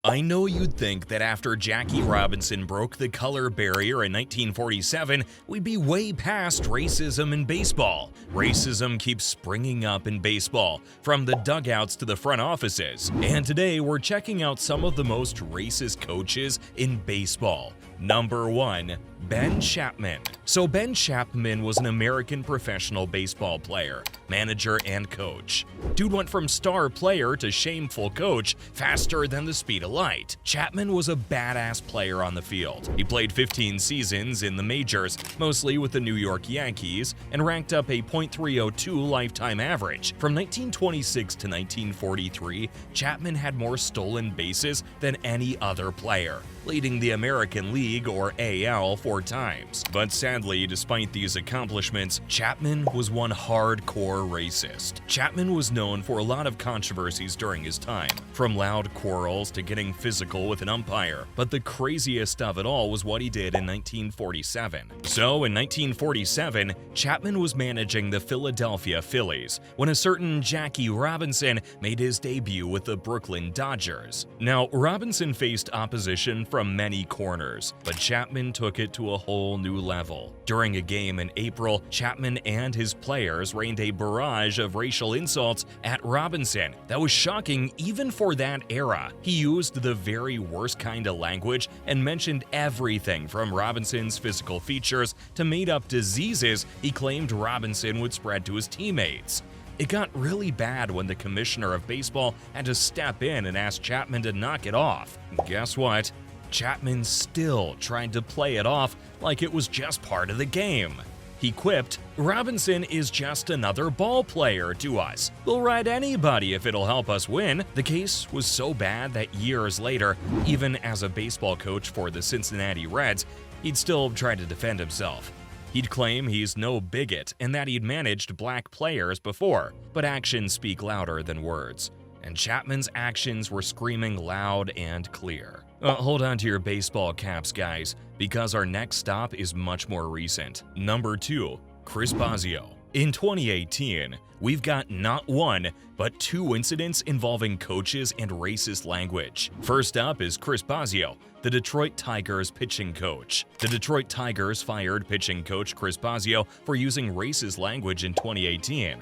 I know you'd think that after Jackie Robinson broke the color barrier in 1947, we'd be way past racism in baseball. Racism keeps springing up in baseball, from the dugouts to the front offices. And today, we're checking out some of the most racist coaches in baseball. Number 1. Ben Chapman. So Ben Chapman was an American professional baseball player, manager, and coach. Dude went from star player to shameful coach faster than the speed of light. Chapman was a badass player on the field. He played 15 seasons in the majors, mostly with the New York Yankees, and ranked up a .302 lifetime average. From 1926 to 1943, Chapman had more stolen bases than any other player, leading the American League, or AL, 4 times. But sadly, despite these accomplishments, Chapman was one hardcore racist. Chapman was known for a lot of controversies during his time, from loud quarrels to getting physical with an umpire. But the craziest of it all was what he did in 1947. So in 1947, Chapman was managing the Philadelphia Phillies when a certain Jackie Robinson made his debut with the Brooklyn Dodgers. Now, Robinson faced opposition from many corners, but Chapman took it to a whole new level. During a game in April, Chapman and his players rained a barrage of racial insults at Robinson that was shocking even for that era. He used the very worst kind of language and mentioned everything from Robinson's physical features to made-up diseases he claimed Robinson would spread to his teammates. It got really bad when the commissioner of baseball had to step in and ask Chapman to knock it off. Guess what? Chapman still tried to play it off like it was just part of the game. He quipped, "Robinson is just another ball player to us. We'll ride anybody if it'll help us win." The case was so bad that years later, even as a baseball coach for the Cincinnati Reds, he'd still try to defend himself. He'd claim he's no bigot and that he'd managed black players before, but actions speak louder than words. And Chapman's actions were screaming loud and clear. Hold on to your baseball caps, guys, because our next stop is much more recent. Number 2. Chris Bosio. In 2018, we've got not one, but 2 incidents involving coaches and racist language. First up is Chris Bosio, the Detroit Tigers pitching coach. The Detroit Tigers fired pitching coach Chris Bosio for using racist language in 2018.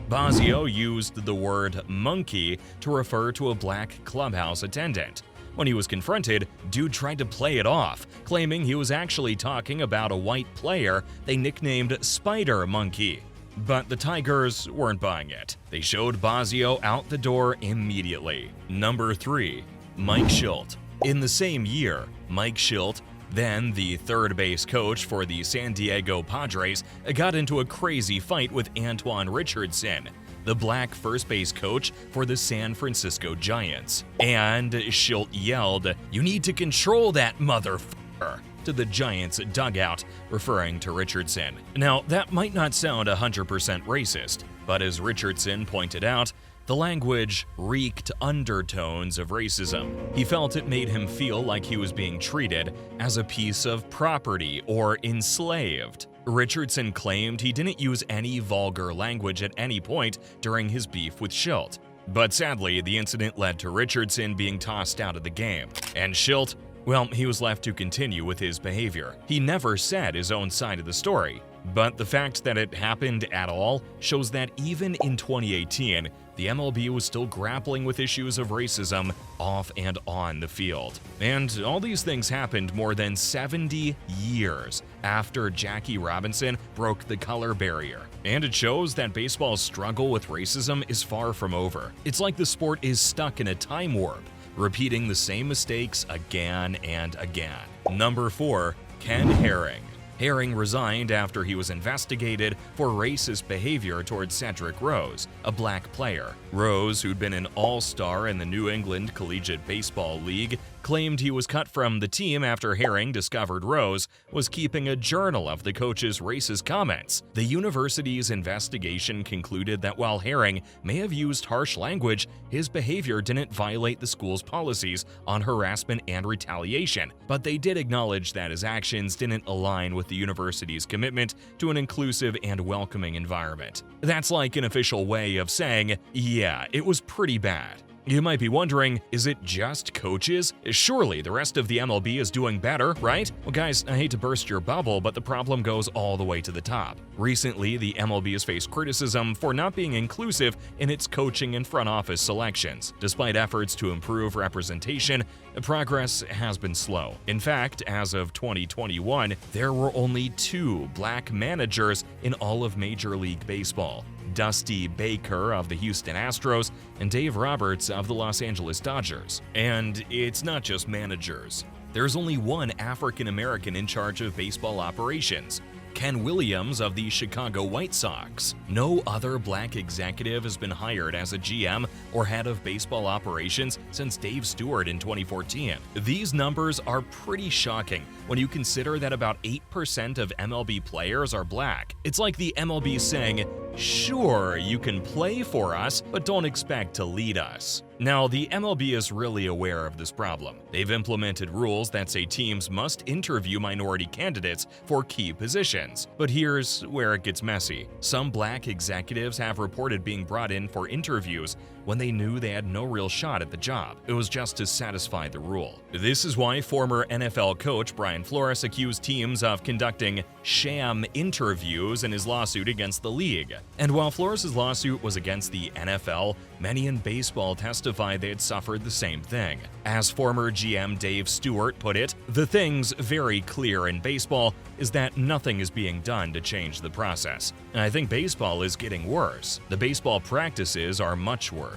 Bosio used the word monkey to refer to a black clubhouse attendant. When he was confronted, dude tried to play it off, claiming he was actually talking about a white player they nicknamed Spider Monkey. But the Tigers weren't buying it. They showed Bosio out the door immediately. Number 3. Mike Shildt. In the same year, Mike Shildt, then the third base coach for the San Diego Padres, got into a crazy fight with Antoine Richardson, the black first base coach for the San Francisco Giants. And Shildt yelled, "You need to control that motherfucker," to the Giants' dugout, referring to Richardson. Now, that might not sound 100% racist, but as Richardson pointed out, the language reeked undertones of racism. He felt it made him feel like he was being treated as a piece of property or enslaved. Richardson claimed he didn't use any vulgar language at any point during his beef with Shildt. But sadly, the incident led to Richardson being tossed out of the game. And Shildt, well, he was left to continue with his behavior. He never said his own side of the story. But the fact that it happened at all shows that even in 2018, the MLB was still grappling with issues of racism off and on the field. And all these things happened more than 70 years after Jackie Robinson broke the color barrier. And it shows that baseball's struggle with racism is far from over. It's like the sport is stuck in a time warp, repeating the same mistakes again and again. Number 4. Ken Herring. Herring resigned after he was investigated for racist behavior towards Cedric Rose, a black player. Rose, who'd been an all-star in the New England Collegiate Baseball League, claimed he was cut from the team after Herring discovered Rose was keeping a journal of the coach's racist comments. The university's investigation concluded that while Herring may have used harsh language, his behavior didn't violate the school's policies on harassment and retaliation, but they did acknowledge that his actions didn't align with the university's commitment to an inclusive and welcoming environment. That's like an official way of saying, yeah, it was pretty bad. You might be wondering, is it just coaches? Surely the rest of the MLB is doing better, right? Well guys, I hate to burst your bubble, but the problem goes all the way to the top. Recently, the MLB has faced criticism for not being inclusive in its coaching and front office selections. Despite efforts to improve representation, progress has been slow. In fact, as of 2021, there were only 2 black managers in all of Major League Baseball: Dusty Baker of the Houston Astros and Dave Roberts of the Los Angeles Dodgers. And it's not just managers. There's only one African American in charge of baseball operations: Ken Williams of the Chicago White Sox. No other black executive has been hired as a GM or head of baseball operations since Dave Stewart in 2014. These numbers are pretty shocking when you consider that about 8% of MLB players are black. It's like the MLB saying, "Sure, you can play for us, but don't expect to lead us." Now, the MLB is really aware of this problem. They've implemented rules that say teams must interview minority candidates for key positions. But here's where it gets messy. Some black executives have reported being brought in for interviews when they knew they had no real shot at the job. It was just to satisfy the rule. This is why former NFL coach Brian Flores accused teams of conducting sham interviews in his lawsuit against the league. And while Flores' lawsuit was against the NFL, many in baseball testified they had suffered the same thing. As former GM Dave Stewart put it, "The thing's very clear in baseball is that nothing is being done to change the process. And I think baseball is getting worse. The baseball practices are much worse."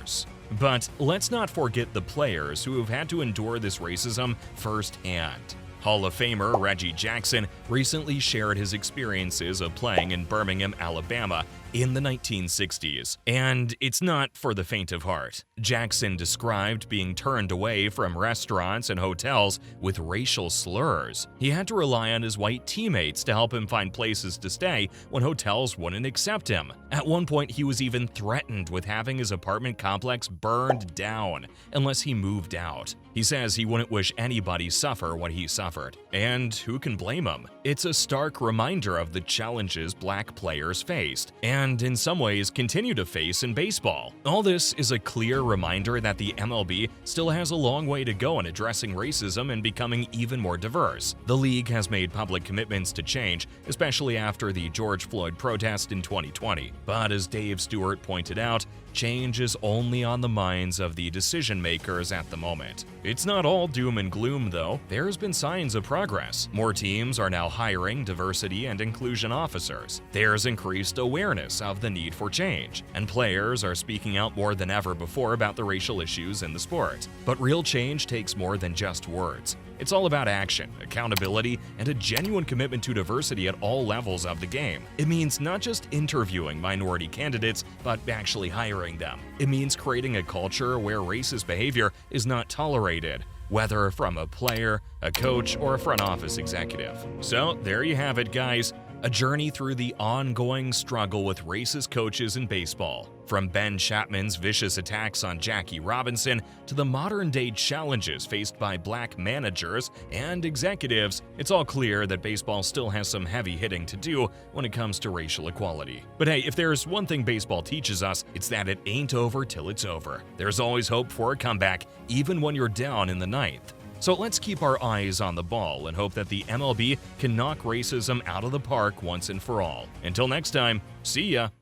But let's not forget the players who have had to endure this racism firsthand. Hall of Famer Reggie Jackson recently shared his experiences of playing in Birmingham, Alabama in the 1960s, and it's not for the faint of heart. Jackson described being turned away from restaurants and hotels with racial slurs. He had to rely on his white teammates to help him find places to stay when hotels wouldn't accept him. At one point, he was even threatened with having his apartment complex burned down unless he moved out. He says he wouldn't wish anybody suffer what he suffered. And who can blame him? It's a stark reminder of the challenges black players faced, and in some ways continue to face in baseball. All this is a clear reminder that the MLB still has a long way to go in addressing racism and becoming even more diverse. The league has made public commitments to change, especially after the George Floyd protest in 2020. But as Dave Stewart pointed out, change is only on the minds of the decision makers at the moment. It's not all doom and gloom, though. There's been signs of progress. More teams are now hiring diversity and inclusion officers. There's increased awareness of the need for change, and players are speaking out more than ever before about the racial issues in the sport. But real change takes more than just words. It's all about action, accountability, and a genuine commitment to diversity at all levels of the game. It means not just interviewing minority candidates, but actually hiring them. It means creating a culture where racist behavior is not tolerated, whether from a player, a coach, or a front office executive. So there you have it, guys. A journey through the ongoing struggle with racist coaches in baseball. From Ben Chapman's vicious attacks on Jackie Robinson to the modern-day challenges faced by black managers and executives, it's all clear that baseball still has some heavy hitting to do when it comes to racial equality. But hey, if there's one thing baseball teaches us, it's that it ain't over till it's over. There's always hope for a comeback, even when you're down in the ninth. So let's keep our eyes on the ball and hope that the MLB can knock racism out of the park once and for all. Until next time, see ya!